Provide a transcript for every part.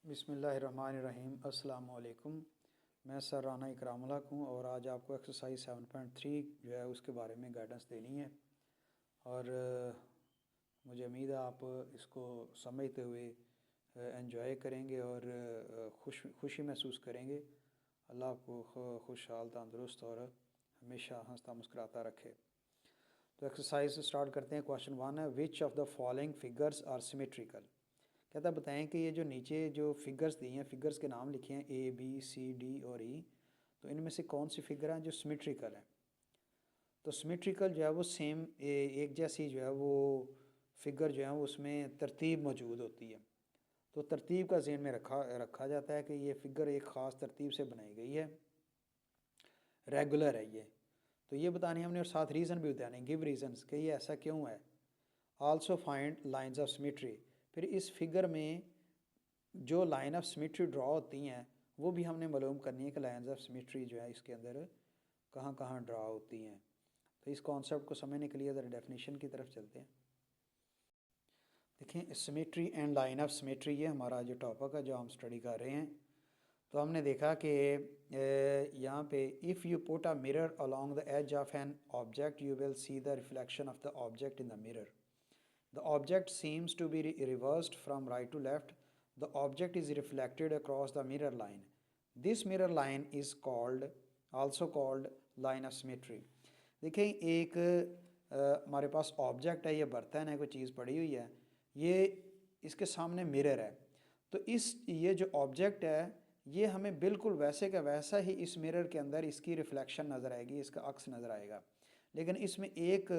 बिस्मिल्लाहिर्रहमानिर्रहीम। अस्सलाम वालेकुम। मैं सर राना इकराम हक हूँ और आज आपको एक्सरसाइज 7.3 जो है उसके बारे में गाइडेंस देनी है और मुझे उम्मीद है आप इसको समझते हुए एंजॉय करेंगे और खुशी महसूस करेंगे। अल्लाह आपको खुशहाल तंदुरुस्त और हमेशा हंसता मुस्कुराता रखे। तो एक्सरसाइज स्टार्ट करते हैं। क्वेश्चन 1 है, which of the following figures are symmetrical. कहता है बताएं कि ये जो नीचे जो फिगर्स दिए हैं, फिगर्स के नाम लिखे हैं ए बी सी डी और ई, तो इनमें से कौन सी फिगर है जो सिमेट्रिकल है। तो सिमेट्रिकल जो है वो सेम एक जैसी जो है वो फिगर जो है उसमें तरतीब मौजूद होती है। तो तरतीब का ज़हन में रखा जाता है कि ये फ़िगर एक ख़ास तरतीब से बनाई गई है, रेगुलर है ये। तो ये बतानी हमने और साथ रीज़न भी बताने, गिव रीजंस कि ये ऐसा क्यों है। Also find lines of symmetry. फिर इस फिगर में जो लाइन ऑफ सिमेट्री ड्रॉ होती हैं वो भी हमने मालूम करनी है कि लाइंस ऑफ सिमेट्री जो है इसके अंदर कहाँ कहाँ ड्रॉ होती हैं। तो इस कॉन्सेप्ट को समझने के लिए ज़रा डेफिनेशन की तरफ चलते हैं। देखें, symmetry and line of symmetry ये हमारा जो टॉपिक है जो हम स्टडी कर रहे हैं। तो हमने देखा कि यहाँ पे if you put a mirror along the edge of an object you will see the reflection of the object in the mirror. The object seems to be reversed from right to left. The object is reflected across the mirror line. This mirror line is also called line of symmetry. देखिए, एक हमारे पास object है, ये बर्तन है, कोई चीज़ पड़ी हुई है, ये इसके सामने मिरर है। तो ये जो ऑब्जेक्ट है ये हमें बिल्कुल वैसे का वैसा ही इस मिरर के अंदर इसकी रिफ्लेक्शन नज़र आएगी, इसका अक्स नज़र आएगा। लेकिन इसमें एक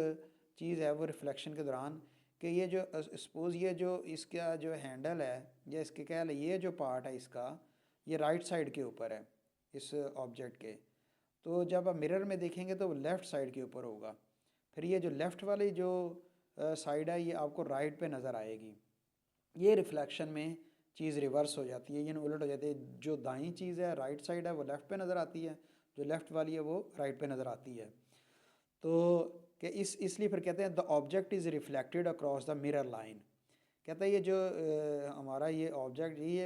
चीज़ है वो रिफ्लेक्शन के दौरान कि ये जो सपोज़ ये जो इसका जो हैंडल है या इसके कह लें ये जो पार्ट है इसका, ये राइट साइड के ऊपर है इस ऑब्जेक्ट के। तो जब आप मिरर में देखेंगे तो वो लेफ़्ट साइड के ऊपर होगा। फिर ये जो लेफ़्ट वाली जो साइड है ये आपको राइट पे नज़र आएगी। ये रिफ्लेक्शन में चीज़ रिवर्स हो जाती है, यानी उलट हो जाती है। जो दाईं चीज़ है राइट साइड है वो लेफ़्ट पे नज़र आती है, जो लेफ़्ट वाली है वो राइट पे नज़र आती है। तो कि इसलिए फिर कहते हैं the object is reflected across the mirror line. कहता है ये जो हमारा ये ऑब्जेक्ट ये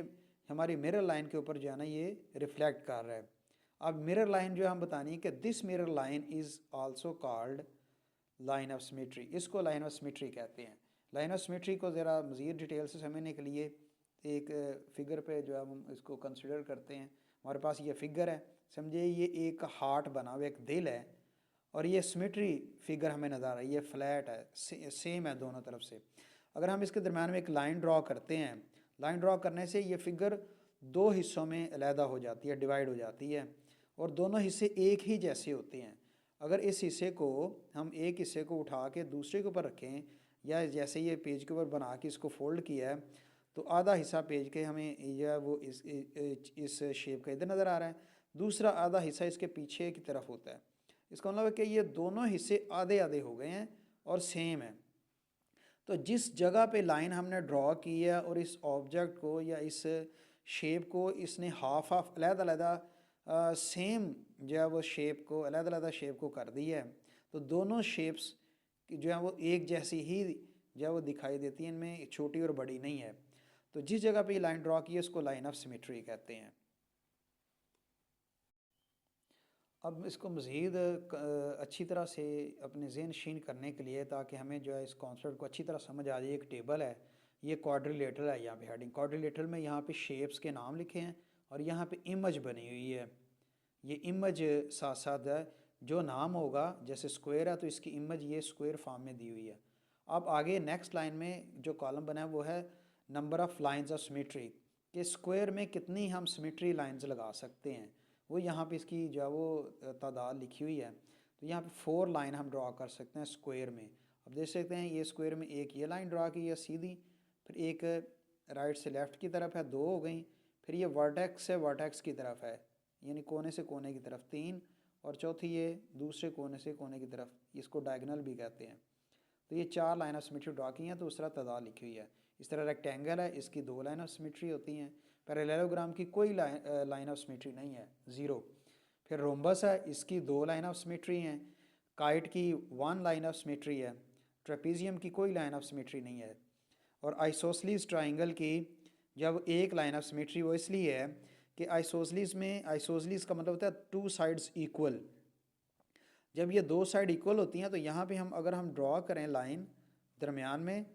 हमारी मिरर लाइन के ऊपर जो है ना ये रिफ्लेक्ट कर रहा है। अब मिरर लाइन जो हम बतानी है कि this mirror line is also called line of symmetry. इसको लाइन ऑफ सिमेट्री कहते हैं। लाइन ऑफ सिमेट्री को ज़रा मज़ीद डिटेल से समझने के लिए एक फ़िगर पे जो है हम इसको कंसिडर करते हैं। हमारे पास ये फ़िगर है, समझिए ये एक हार्ट बना हुआ एक दिल है और ये सिमेट्री फिगर हमें नज़र आ रही है, ये फ्लैट है, सेम है दोनों तरफ से। अगर हम इसके दरम्यान में एक लाइन ड्रॉ करते हैं, लाइन ड्रॉ करने से ये फिगर दो हिस्सों में अलहदा हो जाती है, डिवाइड हो जाती है और दोनों हिस्से एक ही जैसे होते हैं। अगर इस हिस्से को हम एक हिस्से को उठा के दूसरे के ऊपर रखें या जैसे ये पेज के ऊपर बना के इसको फोल्ड किया है तो आधा हिस्सा पेज के हमें यह वो इस शेप का इधर नज़र आ रहा है, दूसरा आधा हिस्सा इसके पीछे की तरफ होता है। इसका मतलब है कि ये दोनों हिस्से आधे आधे हो गए हैं और सेम है। तो जिस जगह पे लाइन हमने ड्रॉ की है और इस ऑब्जेक्ट को या इस शेप को इसने हाफ हाफ अलग-अलग सेम जो है वो शेप को अलग-अलग शेप को कर दी है, तो दोनों शेप्स जो है वो एक जैसी ही जो है वो दिखाई देती हैं, इनमें छोटी और बड़ी नहीं है। तो जिस जगह पे ये लाइन ड्रॉ की है उसको लाइन ऑफ सिमेट्री कहते हैं। अब इसको मज़ीद अच्छी तरह से अपने ज़हन नशीन करने के लिए ताकि हमें जो है इस कॉन्सेप्ट को अच्छी तरह समझ आ जाए, एक टेबल है, ये क्वाड्रिलेटरल है, यहाँ पे हेडिंग क्वाड्रिलेटरल में यहाँ पे शेप्स के नाम लिखे हैं और यहाँ पे इमेज बनी हुई है। ये इमेज साथ साथ है, जो नाम होगा जैसे स्क्वायर है तो इसकी इमेज ये स्क्वायर फॉर्म में दी हुई है। अब आगे नेक्स्ट लाइन में जो कॉलम बना है वो है number of lines of symmetry, कि स्क्वायर में कितनी हम सिमेट्री लाइन्स लगा सकते हैं, वो यहाँ पे इसकी जो है वो तादाद लिखी हुई है। तो यहाँ पे 4 लाइन हम ड्रा कर सकते हैं स्क्वायर में। अब देख सकते हैं ये स्क्वायर में एक ये लाइन ड्रा की है सीधी, फिर एक राइट से लेफ़्ट की तरफ है 2 हो गई, फिर ये वर्टेक्स से वर्टेक्स की तरफ है यानी कोने से कोने की तरफ 3, और चौथी ये दूसरे कोने से कोने की तरफ, इसको डायगोनल भी कहते हैं। तो ये 4 लाइन ऑफ सिमेट्री ड्रा की हैं तो उस तरह तादाद लिखी हुई है। इस तरह रेक्टेंगल है, इसकी 2 लाइन ऑफ सिमेट्री होती हैं। पैरेललोग्राम की कोई लाइन ऑफ सिमेट्री नहीं है, 0। फिर रोम्बस है, इसकी 2 लाइन ऑफ सिमेट्री हैं। काइट की 1 लाइन ऑफ सिमेट्री है। ट्रेपीजियम की कोई लाइन ऑफ सिमेट्री नहीं है। और आइसोसेलेस ट्राइंगल की जब एक लाइन ऑफ सिमेट्री वो इसलिए है कि आइसोसलीस में, आइसोसलीस का मतलब होता है टू साइड्स इक्वल। जब ये दो साइड इक्वल होती हैं तो यहाँ पे हम अगर हम ड्रॉ करें लाइन दरमियान में,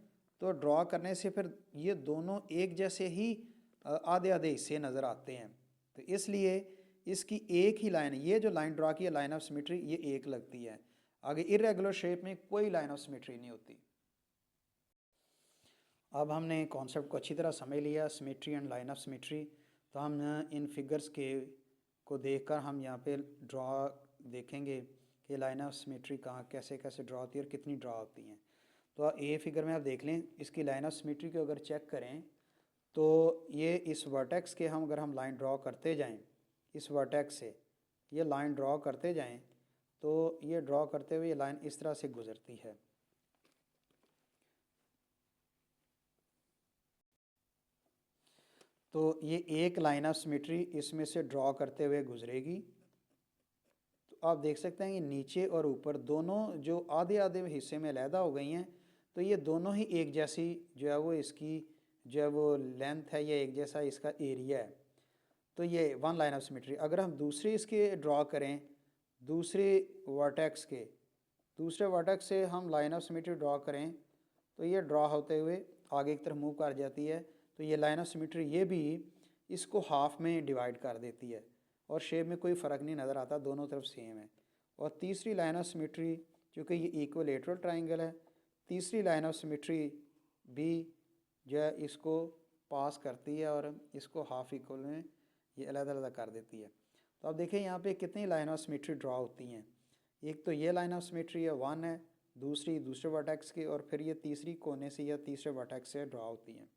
तो ड्रॉ करने से फिर ये दोनों एक जैसे ही आधे आधे हिस्से नज़र आते हैं। तो इसलिए इसकी एक ही लाइन, ये जो लाइन ड्रॉ की है लाइन ऑफ सिमेट्री, ये एक लगती है। आगे इरेगुलर शेप में कोई लाइन ऑफ सिमेट्री नहीं होती। अब हमने कॉन्सेप्ट को अच्छी तरह समझ लिया, symmetry and line of symmetry. तो हम इन फिगर्स के को देखकर हम यहाँ पे ड्रॉ देखेंगे कि लाइन ऑफ सिमेट्री कहाँ कैसे कैसे ड्रॉ होती है और कितनी ड्रॉ होती हैं। तो ए फिगर में आप देख लें, इसकी लाइन ऑफ सिमेट्री को अगर चेक करें तो ये इस वर्टेक्स के हम अगर हम लाइन ड्रॉ करते जाएं, इस वर्टेक्स से ये लाइन ड्रॉ करते जाएं, तो ये ड्रॉ करते हुए ये लाइन इस तरह से गुजरती है। तो ये एक लाइन ऑफ सिमेट्री इसमें से ड्रॉ करते हुए गुजरेगी। तो आप देख सकते हैं कि नीचे और ऊपर दोनों जो आधे आधे हिस्से में अलहदा हो गई हैं, तो ये दोनों ही एक जैसी जो है वो इसकी जो है वो लेंथ है, ये एक जैसा इसका एरिया है। तो ये वन लाइन ऑफ सिमेट्री। अगर हम दूसरे इसके ड्रॉ करें, दूसरे वर्टेक्स के, दूसरे वर्टेक्स से हम लाइन ऑफ सिमेट्री ड्रॉ करें, तो ये ड्रॉ होते हुए आगे की तरफ मूव कर जाती है। तो ये लाइन ऑफ सिमेट्री ये भी इसको हाफ में डिवाइड कर देती है और शेप में कोई फ़र्क नहीं नज़र आता, दोनों तरफ सेम है। और तीसरी लाइन ऑफ सिमेट्री, चूँकि ये इक्विलेटरल ट्राइंगल है, तीसरी लाइन ऑफ सिमेट्री भी जो है इसको पास करती है और इसको हाफ इक्वल में ये अलग-अलग कर देती है। तो अब देखें यहाँ पे कितनी लाइन ऑफ सिमेट्री ड्रॉ होती हैं। एक तो ये लाइन ऑफ सिमेट्री है, वन है, दूसरी दूसरे वर्टेक्स की, और फिर ये तीसरी कोने से या तीसरे वर्टेक्स से ड्रॉ होती हैं।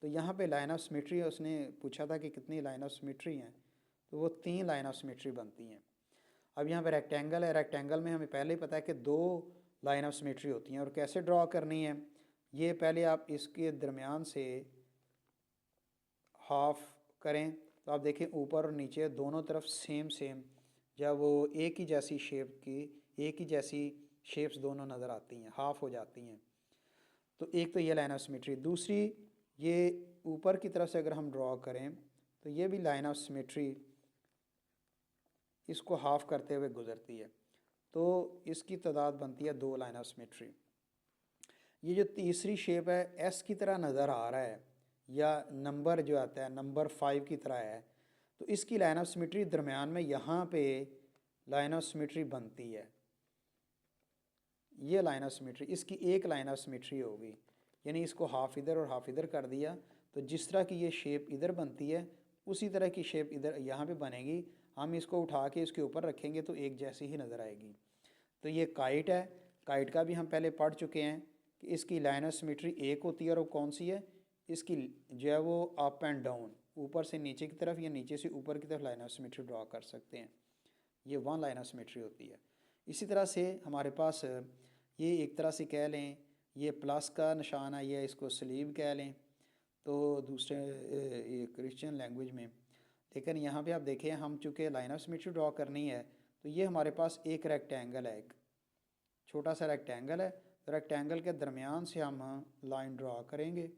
तो यहाँ पे लाइन ऑफ सिमेट्री उसने पूछा था कि कितनी लाइन ऑफ सिमेट्री हैं, तो वो 3 लाइन ऑफ सिमेट्री बनती हैं। अब यहाँ पे रेक्टेंगल है, रेक्टेंगल में हमें पहले ही पता है कि 2 लाइन ऑफ सिमेट्री होती हैं। और कैसे ड्रॉ करनी है, ये पहले आप इसके दरमियान से हाफ करें, तो आप देखें ऊपर और नीचे दोनों तरफ सेम सेम जब वो एक ही जैसी शेप की, एक ही जैसी शेप्स दोनों नज़र आती हैं, हाफ हो जाती हैं। तो एक तो ये लाइन ऑफ सिमेट्री। दूसरी, ये ऊपर की तरफ से अगर हम ड्रॉ करें तो ये भी लाइन ऑफ सिमेट्री इसको हाफ करते हुए गुजरती है। तो इसकी तादाद बनती है 2 लाइन ऑफ सिमेट्री। ये जो तीसरी शेप है एस की तरह नज़र आ रहा है, या नंबर जो आता है नंबर 5 की तरह है, तो इसकी लाइन ऑफ सिमेट्री दरमियान में यहाँ पे लाइन ऑफ सिमेट्री बनती है। ये लाइन ऑफ सिमेट्री, इसकी एक लाइन ऑफ सिमेट्री होगी, यानी इसको हाफ इधर और हाफ इधर कर दिया, तो जिस तरह की ये शेप इधर बनती है उसी तरह की शेप इधर यहाँ पे बनेगी। हम इसको उठा के इसके ऊपर रखेंगे तो एक जैसी ही नज़र आएगी। तो ये काइट है, काइट का भी हम पहले पढ़ चुके हैं कि इसकी लाइन ऑफ सिमेट्री एक होती है, और वो कौन सी है, इसकी जो है वो अप एंड डाउन, ऊपर से नीचे की तरफ या नीचे से ऊपर की तरफ लाइन ऑफ सिमेट्री ड्रॉ कर सकते हैं। ये 1 लाइन ऑफ सिमेट्री होती है। इसी तरह से हमारे पास ये एक तरह से कह लें ये प्लस का निशान है, ये इसको सलीब कह लें तो दूसरे क्रिश्चियन लैंग्वेज में। लेकिन यहाँ पे आप देखें, हम चूँकि लाइन ऑफ सिमेट्री ड्रॉ करनी है, तो ये हमारे पास एक रेक्टेंगल है, एक छोटा सा रेक्टेंगल है, तो रेक्टेंगल के दरमियान से हम लाइन ड्रॉ करेंगे।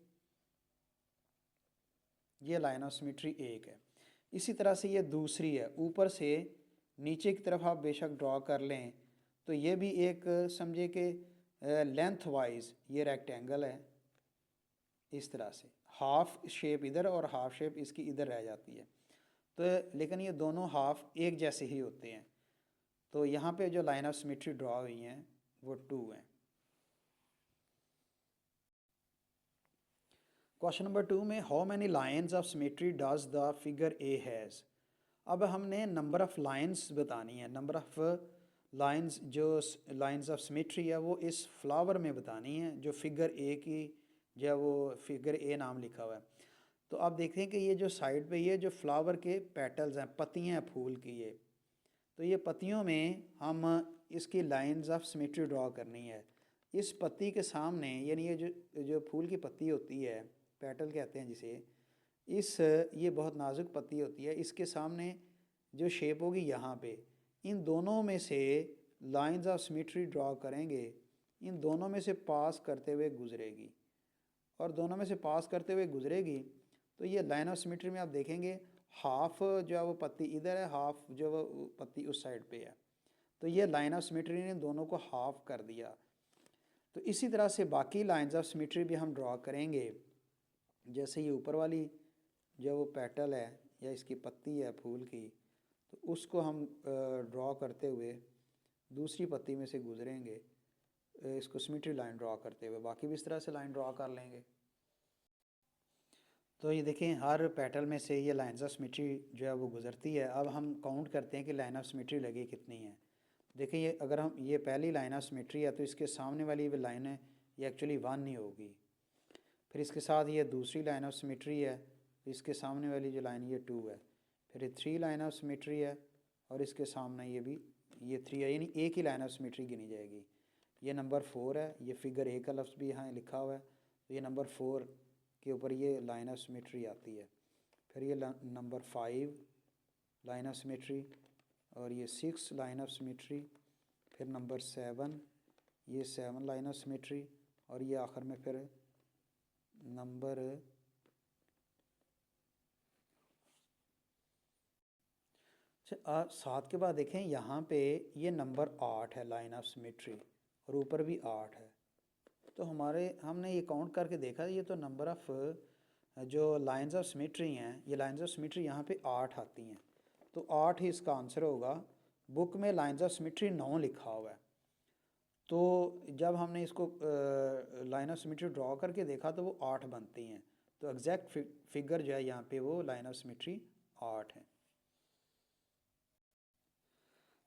ये लाइन ऑफ सिमेट्री एक है। इसी तरह से ये दूसरी है, ऊपर से नीचे की तरफ आप बेशक ड्रॉ कर लें, तो ये भी एक समझे कि लेंथ वाइज ये रेक्टेंगल है, इस तरह से हाफ शेप इधर और हाफ शेप इसकी इधर रह जाती है। तो लेकिन ये दोनों हाफ एक जैसे ही होते हैं। तो यहाँ पे जो लाइन ऑफ सिमेट्री ड्रॉ हुई हैं वो 2 हैं। क्वेश्चन नंबर 2 में how many lines of symmetry does the figure A has. अब हमने नंबर ऑफ़ लाइन्स बतानी है, नंबर ऑफ़ लाइन्स जो लाइन्स ऑफ सिमेट्री है वो इस फ्लावर में बतानी है, जो फिगर ए की जो है वो फिगर ए नाम लिखा हुआ है। तो आप देखें कि ये जो साइड पे ये जो फ्लावर के पेटल्स हैं, पत्तियां हैं फूल की, ये तो ये पत्तियों में हम इसकी लाइंस ऑफ सिमेट्री ड्रॉ करनी है। इस पत्ती के सामने, यानी ये जो फूल की पत्ती होती है, पेटल कहते हैं जिसे, ये बहुत नाजुक पत्ती होती है, इसके सामने जो शेप होगी यहाँ पे, इन दोनों में से लाइंस ऑफ सिमेट्री ड्रॉ करेंगे, इन दोनों में से पास करते हुए गुजरेगी, और दोनों में से पास करते हुए गुजरेगी तो ये लाइन ऑफ सिमेट्री में आप देखेंगे हाफ जो है वो पत्ती इधर है, हाफ जो है वो पत्ती उस साइड पे है। तो ये लाइन ऑफ सिमेट्री ने दोनों को हाफ कर दिया। तो इसी तरह से बाकी लाइंस ऑफ सिमेट्री भी हम ड्रॉ करेंगे। जैसे ये ऊपर वाली जो वो पेटल है या इसकी पत्ती है फूल की, तो उसको हम ड्रॉ करते हुए दूसरी पत्ती में से गुजरेंगे, इसको सिमेट्री लाइन ड्रॉ करते हुए। बाकी भी इस तरह से लाइन ड्रॉ कर लेंगे। तो ये देखें हर पेटल में से ये लाइन ऑफ सिमेट्री जो है वो गुजरती है। अब हम काउंट करते हैं कि लाइन ऑफ सिमेट्री लगी कितनी है। देखें ये अगर हम ये पहली लाइन ऑफ सिमेट्री है तो इसके सामने वाली वो लाइन है ये एक्चुअली 1 ही होगी। फिर इसके साथ ये दूसरी लाइन ऑफ सिमेट्री है तो इसके सामने वाली जो लाइन ये 2 है। फिर ये 3 लाइन ऑफ सिमेट्री है और इसके सामने ये भी ये 3 है, यानी एक ही लाइन ऑफ सिमेट्री गिनी जाएगी। ये नंबर 4 है, ये फिगर ए का लफ्ज़ भी यहाँ लिखा हुआ है, तो ये नंबर 4 के ऊपर ये लाइन ऑफ सिमेट्री आती है। फिर ये नंबर 5 लाइन ऑफ सिमेट्री और ये 6 लाइन ऑफ सिमेट्री। फिर नंबर 7 ये 7 लाइन ऑफ सिमेट्री और ये आखिर में फिर नंबर 7 के बाद देखें यहाँ पे ये नंबर 8 है लाइन ऑफ सिमेट्री और ऊपर भी 8 है। तो हमने ये काउंट करके देखा, ये तो नंबर ऑफ़ जो लाइंस ऑफ सिमेट्री हैं, ये लाइंस ऑफ सिमेट्री यहाँ पे 8 आती हैं, तो 8 ही इसका आंसर होगा। बुक में लाइंस ऑफ सिमेट्री 9 लिखा हुआ है, तो जब हमने इसको लाइन ऑफ सिमेट्री ड्रॉ करके देखा तो वो 8 बनती हैं। तो एग्जैक्ट फिगर जो है यहाँ पे वो लाइन ऑफ सिमेट्री 8 है।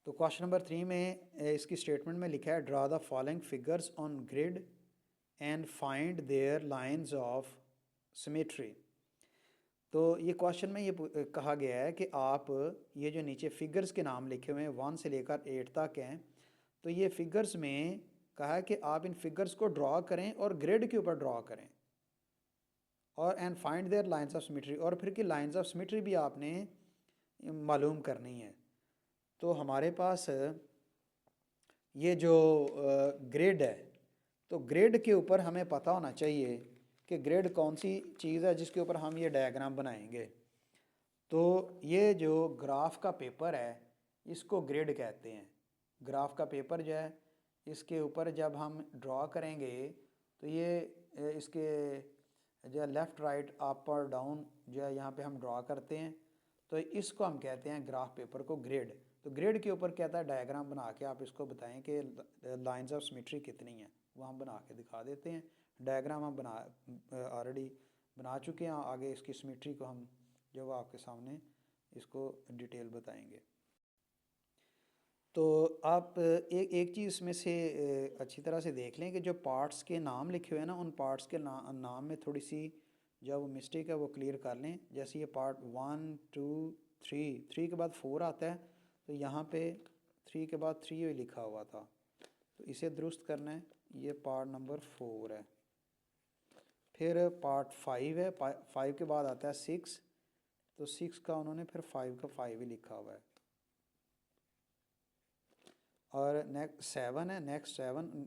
तो क्वेश्चन नंबर 3 में इसकी स्टेटमेंट में लिखा है draw the following figures on grid and find their lines of symmetry. तो ये क्वेश्चन में ये कहा गया है कि आप ये जो नीचे फिगर्स के नाम लिखे हुए हैं 1 से लेकर 8 तक हैं, तो ये फिगर्स में कहा है कि आप इन फिगर्स को ड्रॉ करें और ग्रिड के ऊपर ड्रॉ करें और and find their lines of symmetry, और फिर की लाइंस ऑफ सिमेट्री भी आपने मालूम करनी है। तो हमारे पास ये जो ग्रिड है, तो ग्रिड के ऊपर हमें पता होना चाहिए कि ग्रिड कौन सी चीज़ है जिसके ऊपर हम ये डायग्राम बनाएंगे। तो ये जो ग्राफ का पेपर है इसको ग्रिड कहते हैं। ग्राफ का पेपर जो है इसके ऊपर जब हम ड्रॉ करेंगे तो ये इसके जो है लेफ़्ट राइट अप और डाउन जो है यहाँ पे हम ड्रॉ करते हैं, तो इसको हम कहते हैं ग्राफ पेपर को ग्रिड। तो ग्रिड के ऊपर कहता है डायग्राम बना के आप इसको बताएं कि लाइंस ऑफ सिमेट्री कितनी हैं, वो हम बना के दिखा देते हैं। डायग्राम हम ऑलरेडी बना चुके हैं, आगे इसकी सिमेट्री को हम जो आपके सामने इसको डिटेल बताएंगे। तो आप एक चीज़ इसमें से अच्छी तरह से देख लें कि जो पार्ट्स के नाम लिखे हुए हैं ना, उन पार्ट्स के नाम में थोड़ी सी जो वो मिस्टेक है वो क्लियर कर लें। जैसे ये पार्ट 1 2 3 के बाद 4 आता है, तो यहाँ पे 3 के बाद 3 लिखा हुआ था, तो इसे दुरुस्त करना है। ये पार्ट नंबर 4 है। फिर पार्ट 5 है, 5 के बाद आता है 6, तो 6 का उन्होंने फिर 5 का 5 ही लिखा हुआ है। और नेक्स्ट 7 है, नेक्स्ट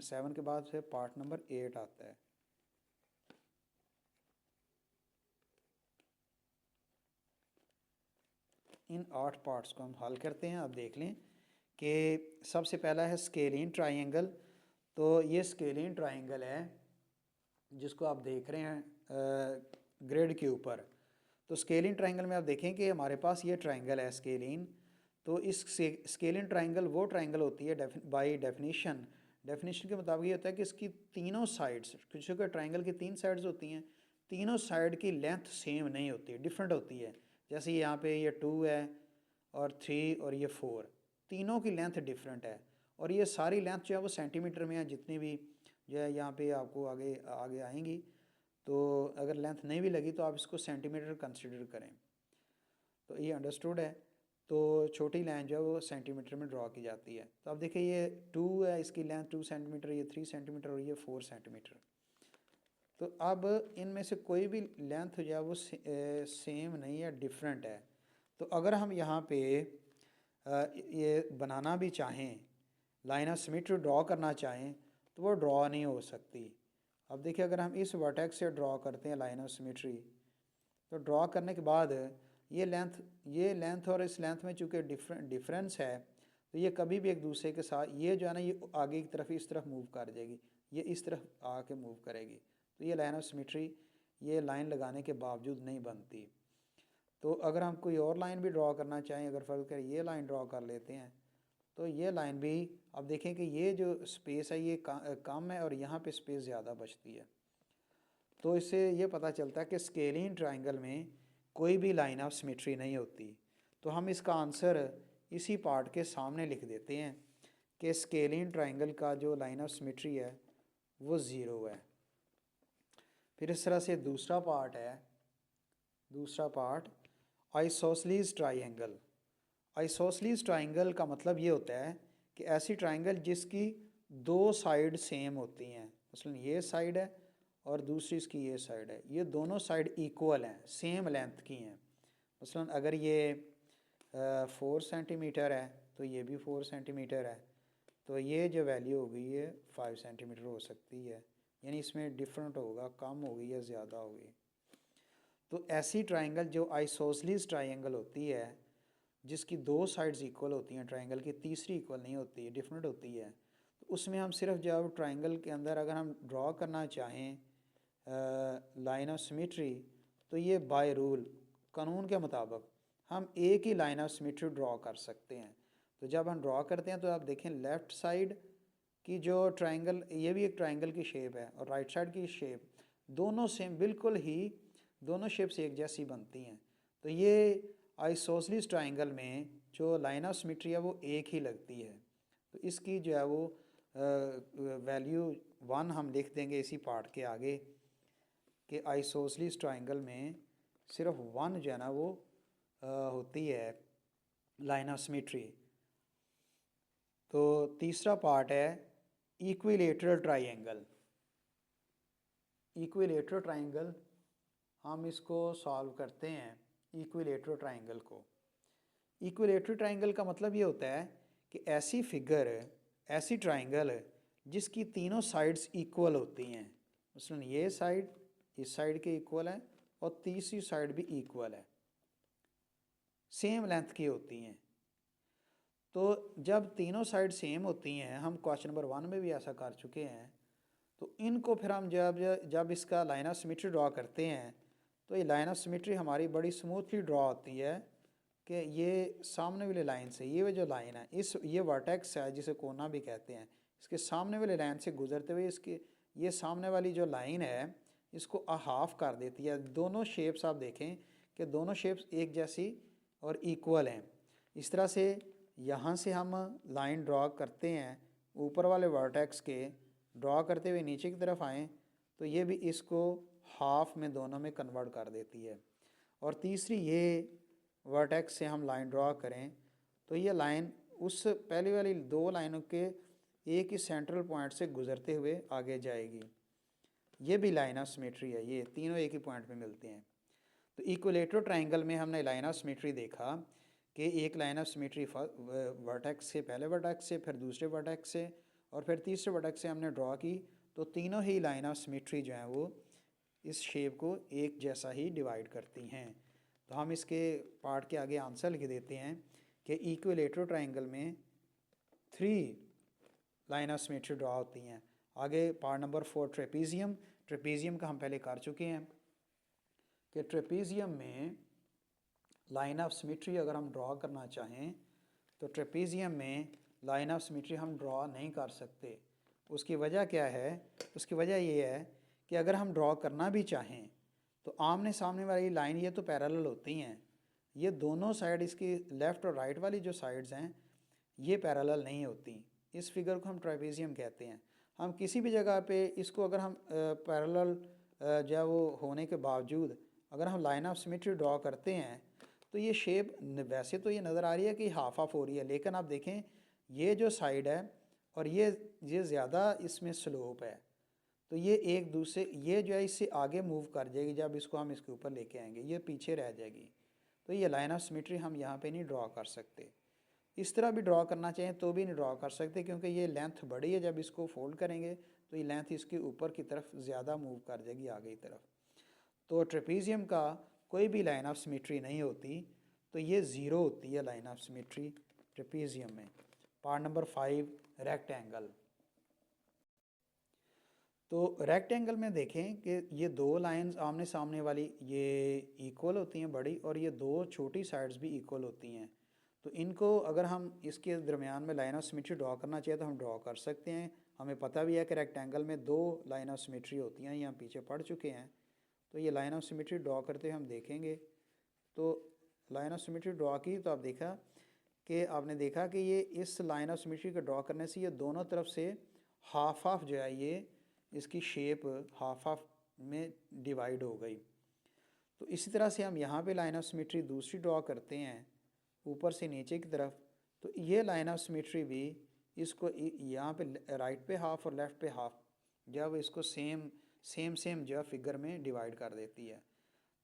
7 के बाद फिर पार्ट नंबर 8 आता है। इन 8 पार्ट्स को हम हल करते हैं। अब देख लें कि सबसे पहला है स्केलिन ट्राइंगल। तो ये स्केलिन ट्राइंगल है जिसको आप देख रहे हैं ग्रिड के ऊपर। तो स्केलिन ट्राइंगल में आप देखें कि हमारे पास ये ट्राइंगल है स्केलिन। तो इस स्केलिन ट्राइंगल वो ट्राइंगल होती है बाय डेफिनेशन के मुताबिक ये होता है कि इसकी तीनों साइड्स, क्योंकि ट्राइंगल की 3 साइड्स होती हैं, तीनों साइड की लेंथ सेम नहीं होती है, डिफरेंट होती है। जैसे यहाँ पे ये 2 है और 3 और ये 4, तीनों की लेंथ डिफरेंट है। और ये सारी लेंथ जो है वो सेंटीमीटर में है, जितनी भी जो है यहाँ पे आपको आगे आगे आएंगी। तो अगर लेंथ नहीं भी लगी तो आप इसको सेंटीमीटर कंसिडर करें। तो ये अंडरस्टूड है। तो छोटी लाइन जो है वो सेंटीमीटर में ड्रॉ की जाती है। तो अब देखिए ये 2 है, इसकी लेंथ 2 सेंटीमीटर, ये 3 सेंटीमीटर और ये 4 सेंटीमीटर। तो अब इनमें से कोई भी लेंथ जो है वो सेम नहीं है, डिफरेंट है। तो अगर हम यहाँ पे ये बनाना भी चाहें, लाइन ऑफ सिमेट्री ड्रॉ करना चाहें, तो वो ड्रॉ नहीं हो सकती। अब देखिए अगर हम इस वर्टेक्स से ड्रॉ करते हैं लाइन ऑफ सिमेट्री, तो ड्रॉ करने के बाद ये लेंथ और इस लेंथ में चूँकि डिफरेंस है, तो ये कभी भी एक दूसरे के साथ, ये जो है ना ये आगे की तरफ इस तरफ मूव कर जाएगी, ये इस तरफ आके मूव करेगी, तो ये लाइन ऑफ सिमेट्री ये लाइन लगाने के बावजूद नहीं बनती। तो अगर हम कोई और लाइन भी ड्रॉ करना चाहें, अगर फर्ज करें ये लाइन ड्रॉ कर लेते हैं, तो ये लाइन भी अब देखें कि ये जो स्पेस है ये कम है और यहाँ पे स्पेस ज़्यादा बचती है। तो इससे ये पता चलता है कि स्केलिन ट्राइंगल में कोई भी लाइन ऑफ सिमेट्री नहीं होती। तो हम इसका आंसर इसी पार्ट के सामने लिख देते हैं कि स्केलिन ट्राइंगल का जो लाइन ऑफ सिमेट्री है वो ज़ीरो है। फिर इस तरह से दूसरा part isosceles triangle. Isosceles triangle का मतलब ये होता है कि ऐसी ट्राइंगल जिसकी दो साइड सेम होती हैं, मसलन ये साइड है और दूसरी इसकी ये साइड है, ये दोनों साइड इक्वल हैं, सेम लेंथ की हैं। मसलन अगर ये 4 सेंटीमीटर है तो ये भी 4 सेंटीमीटर है, तो ये जो वैल्यू होगी ये 5 सेंटीमीटर हो सकती है, यानी इसमें डिफरेंट होगा, कम होगी या ज़्यादा होगी। तो ऐसी ट्राइंगल जो आइसोसेलेस ट्राइंगल होती है जिसकी दो साइड्स इक्वल होती हैं ट्राइंगल की, तीसरी इक्वल नहीं होती है, डिफरेंट होती है, तो उसमें हम सिर्फ जब ट्राइंगल के अंदर अगर हम ड्रॉ करना चाहें लाइन ऑफ सिमेट्री, तो ये बाय रूल कानून के मुताबिक हम एक ही लाइन ऑफ सिमेट्री ड्रॉ कर सकते हैं। तो जब हम ड्रॉ करते हैं तो आप देखें लेफ़्ट साइड की जो ट्राइंगल, ये भी एक ट्राइंगल की शेप है, और राइट साइड की शेप, दोनों सेम बिल्कुल ही दोनों शेप्स एक जैसी बनती हैं। तो ये आइसोसेलेस ट्राइंगल में जो लाइन ऑफ सिमेट्री है वो एक ही लगती है। तो इसकी जो है वो वैल्यू 1 हम लिख देंगे इसी पार्ट के आगे कि आइसोसेलेस ट्राइंगल में सिर्फ 1 जो है ना वो होती है लाइन ऑफ सिमेट्री। तो तीसरा पार्ट है इक्विलेटरल ट्राइंगल। इक्विलेटरल ट्राइंगल हम इसको सॉल्व करते हैं। इक्विलेटरल ट्राइंगल को, इक्विलेटरल ट्राइंगल का मतलब ये होता है कि ऐसी ट्राइंगल जिसकी तीनों साइड्स इक्वल होती हैं, मसलन ये साइड इस साइड के इक्वल है और तीसरी साइड भी इक्वल है, सेम लेंथ की होती हैं। तो जब तीनों साइड सेम होती हैं, हम क्वेश्चन नंबर 1 में भी ऐसा कर चुके हैं, तो इनको फिर हम जब इसका लाइन ऑफ सिमेट्री ड्रॉ करते हैं, तो ये लाइन ऑफ सिमेट्री हमारी बड़ी स्मूथली ड्रॉ होती है कि ये सामने वाली लाइन से, ये जो लाइन है ये वर्टेक्स है जिसे कोना भी कहते हैं, इसके सामने वाली लाइन से गुजरते हुए इसके ये सामने वाली जो लाइन है इसको हाफ कर देती है। दोनों शेप्स आप देखें कि दोनों शेप्स एक जैसी और इक्वल हैं। इस तरह से यहाँ से हम लाइन ड्रॉ करते हैं, ऊपर वाले वर्टेक्स के ड्रॉ करते हुए नीचे की तरफ आएँ तो ये भी इसको हाफ में दोनों में कन्वर्ट कर देती है। और तीसरी ये वर्टेक्स से हम लाइन ड्रॉ करें तो ये लाइन उस पहले वाली दो लाइनों के एक ही सेंट्रल पॉइंट से गुजरते हुए आगे जाएगी। ये भी लाइन ऑफ सिमेट्री है, ये तीनों एक ही पॉइंट पे मिलते हैं। तो इक्विलेटरल ट्राइंगल में हमने लाइन ऑफ सिमेट्री देखा कि एक लाइन ऑफ सिमेट्री वर्टेक्स से, पहले वर्टेक्स से, फिर दूसरे वर्टेक्स से और फिर तीसरे वर्टेक्स से हमने ड्रॉ की, तो तीनों ही लाइन ऑफ सिमेट्री जो हैं वो इस शेप को एक जैसा ही डिवाइड करती हैं। तो हम इसके पार्ट के आगे आंसर लिख देते हैं कि इक्विलेटरल ट्राइंगल में 3 लाइन ऑफ सिमेट्री ड्रॉ होती हैं। आगे पार्ट नंबर 4 ट्रेपीजियम का हम पहले कर चुके हैं कि ट्रेपीजियम में लाइन ऑफ सिमेट्री अगर हम ड्रॉ करना चाहें तो ट्रेपीजियम में लाइन ऑफ सिमेट्री हम ड्रॉ नहीं कर सकते। उसकी वजह क्या है? उसकी वजह ये है कि अगर हम ड्रॉ करना भी चाहें तो आमने सामने वाली लाइन ये तो पैरेलल होती हैं, ये दोनों साइड इसकी लेफ़्ट और राइट वाली जो साइड्स हैं ये पैरेलल नहीं होती। इस फिगर को हम ट्रेपीजियम कहते हैं। हम किसी भी जगह पे इसको अगर हम पैरेलल जो है वो होने के बावजूद अगर हम लाइन ऑफ सिमेट्री ड्रॉ करते हैं तो ये शेप वैसे तो ये नज़र आ रही है कि हाफ ऑफ हो रही है, लेकिन आप देखें ये जो साइड है और ये ज़्यादा इसमें स्लोप है, तो ये एक दूसरे ये जो है इससे आगे मूव कर जाएगी। जब इसको हम इसके ऊपर लेके आएंगे ये पीछे रह जाएगी, तो ये लाइन ऑफ सिमेट्री हम यहाँ पे नहीं ड्रॉ कर सकते। इस तरह भी ड्रॉ करना चाहें तो भी नहीं ड्रॉ कर सकते क्योंकि ये लेंथ बड़ी है, जब इसको फोल्ड करेंगे तो ये लेंथ इसके ऊपर की तरफ ज़्यादा मूव कर जाएगी आगे की तरफ। तो ट्रेपीजियम का कोई भी लाइन ऑफ सिमेट्री नहीं होती, तो ये ज़ीरो होती है लाइन ऑफ सिमेट्री ट्रेपीजियम में। Part number 5 rectangle. तो रेक्टेंगल में देखें कि ये दो लाइंस आमने सामने वाली ये इक्वल होती हैं बड़ी, और ये दो छोटी साइड्स भी इक्वल होती हैं। तो इनको अगर हम इसके दरमियान में लाइन ऑफ सिमेट्री ड्रॉ करना चाहे तो हम ड्रॉ कर सकते हैं। हमें पता भी है कि रेक्टेंगल में दो लाइन ऑफ सिमेट्री होती हैं, ये हम पीछे पढ़ चुके हैं। तो ये लाइन ऑफ सिमेट्री ड्रॉ करते हम देखेंगे। तो लाइन ऑफ सिमेट्री ड्रॉ की तो आपने देखा कि ये इस लाइन ऑफ सिमेट्री को ड्रॉ करने से ये दोनों तरफ से हाफ हाफ जो है ये इसकी शेप हाफ हाफ में डिवाइड हो गई। तो इसी तरह से हम यहाँ पे लाइन ऑफ सिमेट्री दूसरी ड्रॉ करते हैं ऊपर से नीचे की तरफ। तो ये लाइन ऑफ सिमेट्री भी इसको यहाँ पे राइट पे हाफ और लेफ़्ट पे हाफ जब इसको सेम सेम जो है फिगर में डिवाइड कर देती है।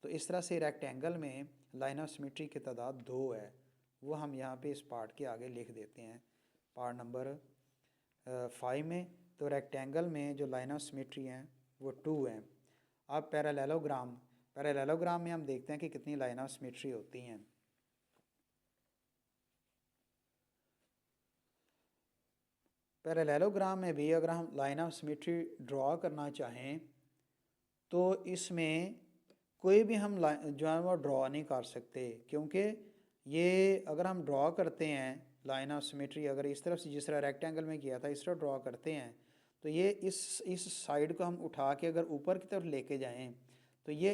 तो इस तरह से रेक्टेंगल में लाइन ऑफ सिमेट्री की तादाद 2 है, वो हम यहाँ पे इस पार्ट के आगे लिख देते हैं पार्ट नंबर 5 में। तो रेक्टेंगल में जो लाइन ऑफ सिमेट्री हैं वो 2 हैं। अब पैरेललोग्राम में हम देखते हैं कि कितनी लाइन ऑफ सिमेट्री होती हैं। पैरेललोग्राम में भी अगर हम लाइन ऑफ सिमेट्री ड्रॉ करना चाहें तो इसमें कोई भी हम जो है वो ड्रॉ नहीं कर सकते, क्योंकि ये अगर हम ड्रॉ करते हैं लाइन ऑफ सिमेट्री अगर इस तरफ से जिस तरह रेक्टेंगल में किया था इस तरह ड्रॉ करते हैं, तो ये इस साइड को हम उठा के अगर ऊपर की तरफ लेके जाएं तो ये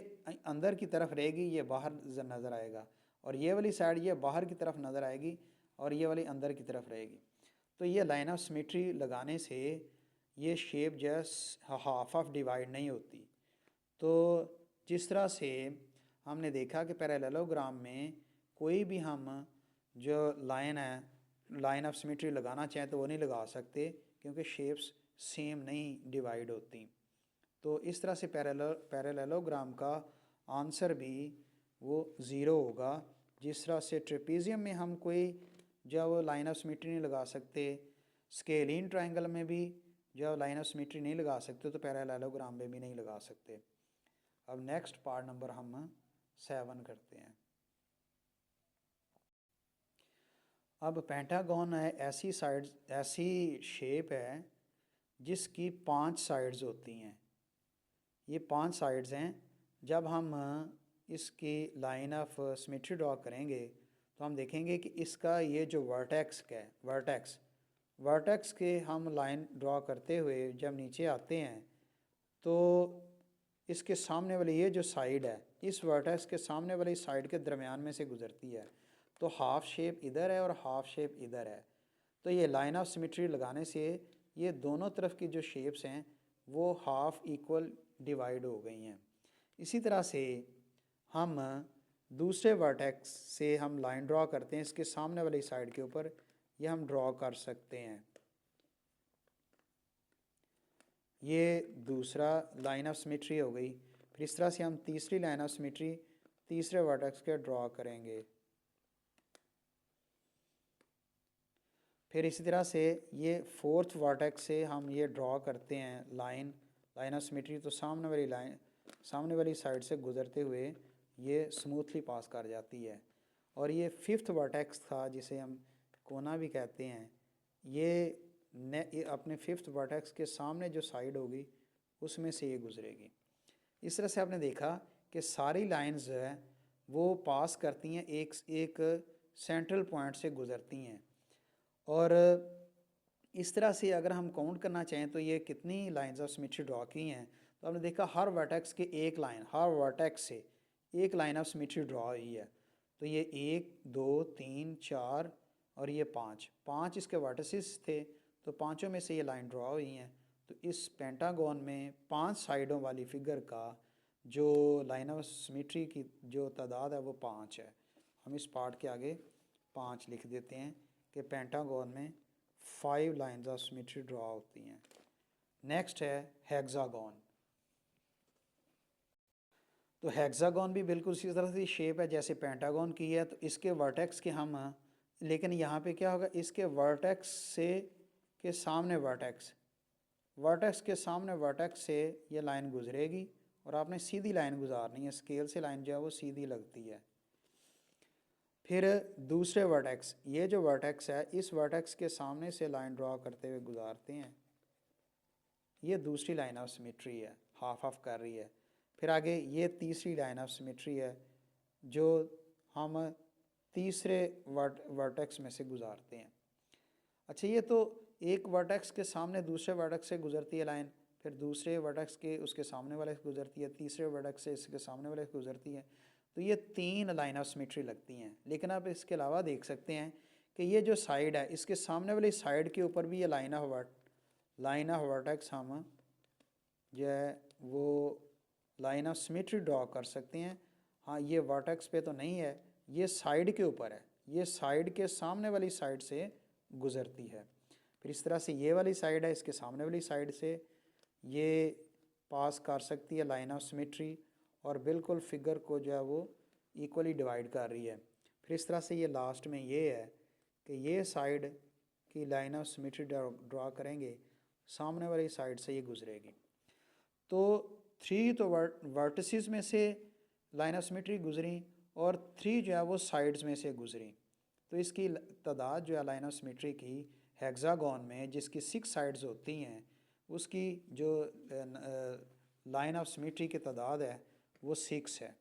अंदर की तरफ रहेगी, ये बाहर नज़र आएगा, और ये वाली साइड ये बाहर की तरफ नज़र आएगी और ये वाली अंदर की तरफ रहेगी। तो ये लाइन ऑफ सिमेट्री लगाने से ये शेप जो है हाफ ऑफ डिवाइड नहीं होती। तो जिस तरह से हमने देखा कि पैरेललोग्राम में कोई भी हम जो लाइन ऑफ सिमेट्री लगाना चाहें तो वो नहीं लगा सकते, क्योंकि शेप्स सेम नहीं डिवाइड होती। तो इस तरह से पैरेललोग्राम का आंसर भी वो ज़ीरो होगा। जिस तरह से ट्रेपीजियम में हम कोई जो लाइन ऑफ सिमेट्री नहीं लगा सकते, स्केलिन ट्रायंगल में भी जो लाइन ऑफ सिमेट्री नहीं लगा सकते, तो पैरेललोग्राम में भी नहीं लगा सकते। अब नेक्स्ट पार्ट नंबर हम 7 करते हैं। अब पेंटागन है ऐसी शेप है जिसकी 5 साइड्स होती हैं। ये 5 साइड्स हैं। जब हम इसकी लाइन ऑफ सिमेट्री ड्रॉ करेंगे तो हम देखेंगे कि इसका ये जो वर्टेक्स के हम लाइन ड्रॉ करते हुए जब नीचे आते हैं तो इसके सामने वाली ये जो साइड है इस वर्टेक्स के सामने वाली साइड के दरमियान में से गुजरती है। तो हाफ शेप इधर है और हाफ शेप इधर है। तो ये लाइन ऑफ सिमेट्री लगाने से ये दोनों तरफ की जो शेप्स हैं वो हाफ इक्वल डिवाइड हो गई हैं। इसी तरह से हम दूसरे वर्टेक्स से हम लाइन ड्रॉ करते हैं इसके सामने वाली साइड के ऊपर, ये हम ड्रॉ कर सकते हैं। ये दूसरा लाइन ऑफ सिमेट्री हो गई। फिर इस तरह से हम तीसरी लाइन ऑफ सिमेट्री तीसरे वर्टेक्स के ड्रॉ करेंगे। फिर इसी तरह से ये फोर्थ वर्टेक्स से हम ये ड्रॉ करते हैं लाइन ऑफ सिमेट्री। तो सामने वाली साइड से गुजरते हुए ये स्मूथली पास कर जाती है। और ये फिफ्थ वर्टेक्स था जिसे हम कोना भी कहते हैं, ये अपने फिफ्थ वर्टेक्स के सामने जो साइड होगी उसमें से ये गुजरेगी। इस तरह से आपने देखा कि सारी लाइंस जो है वो पास करती हैं एक सेंट्रल पॉइंट से गुजरती हैं। और इस तरह से अगर हम काउंट करना चाहें तो ये कितनी लाइंस ऑफ सिमेट्री ड्रॉ की हैं, तो आपने देखा हर वर्टेक्स के हर वर्टेक्स से एक लाइन ऑफ सिमेट्री ड्रॉ हुई है। तो ये 1 2 3 4 और ये 5 इसके वर्टिसेस थे, तो पांचों में से ये लाइन ड्रॉ हुई हैं। तो इस पेंटागन में 5 साइडों वाली फिगर का जो लाइन ऑफ सिमेट्री की जो तादाद है वो 5 है। हम इस पार्ट के आगे 5 लिख देते हैं कि पेंटागन में 5 लाइंस ऑफ सिमेट्री ड्रॉ होती हैं। नेक्स्ट है हेक्सागन। तो हेक्सागन भी बिल्कुल इसी तरह से शेप है जैसे पेंटागन की है। तो इसके वर्टेक्स के हम लेकिन यहाँ पे क्या होगा, इसके वर्टेक्स के सामने वर्टेक्स के सामने वर्टेक्स से ये लाइन गुजरेगी और आपने सीधी लाइन गुजारनी है, स्केल से लाइन जो है वो सीधी लगती है। फिर दूसरे वर्टेक्स, ये जो वर्टेक्स है इस वर्टेक्स के सामने से लाइन ड्रॉ करते हुए गुजारते हैं, ये दूसरी लाइन ऑफ सिमेट्री है, हाफ हाफ कर रही है। फिर आगे ये तीसरी लाइन ऑफ सिमेट्री है जो हम तीसरे वर्टेक्स में से गुजारते हैं। अच्छा, ये तो एक वर्टेक्स के सामने दूसरे वर्टेक्स से गुजरती है लाइन, फिर दूसरे वर्टेक्स के उसके सामने वाले से गुजरती है, तीसरे वर्टेक्स से इसके सामने वाले से गुजरती है। तो ये 3 लाइन ऑफ सिमेट्री लगती हैं। लेकिन आप इसके अलावा देख सकते हैं कि ये जो साइड है इसके सामने वाली साइड के ऊपर भी ये लाइन ऑफ वर्टेक्स हम जो है वो लाइन ऑफ सिमेट्री ड्रॉ कर सकते हैं। हाँ, ये वर्टेक्स पे तो नहीं है, ये साइड के ऊपर है, ये साइड के सामने वाली साइड से गुजरती है। फिर इस तरह से ये वाली साइड है, इसके सामने वाली साइड से ये पास कर सकती है लाइन ऑफ सिमेट्री और बिल्कुल फिगर को जो है वो इक्वली डिवाइड कर रही है। फिर इस तरह से ये लास्ट में ये है कि ये साइड की लाइन ऑफ सिमेट्री ड्रॉ करेंगे, सामने वाली साइड से ये गुजरेगी। तो 3 तो वर्टिसेस में से लाइन ऑफ सिमेट्री गुजरी और 3 जो है वो साइड्स में से गुजरी। तो इसकी तादाद जो है लाइन ऑफ सिमेट्री की हेक्सागोन में जिसकी 6 साइड्स होती हैं उसकी जो लाइन ऑफ सिमेट्री की तादाद है वो 6 है।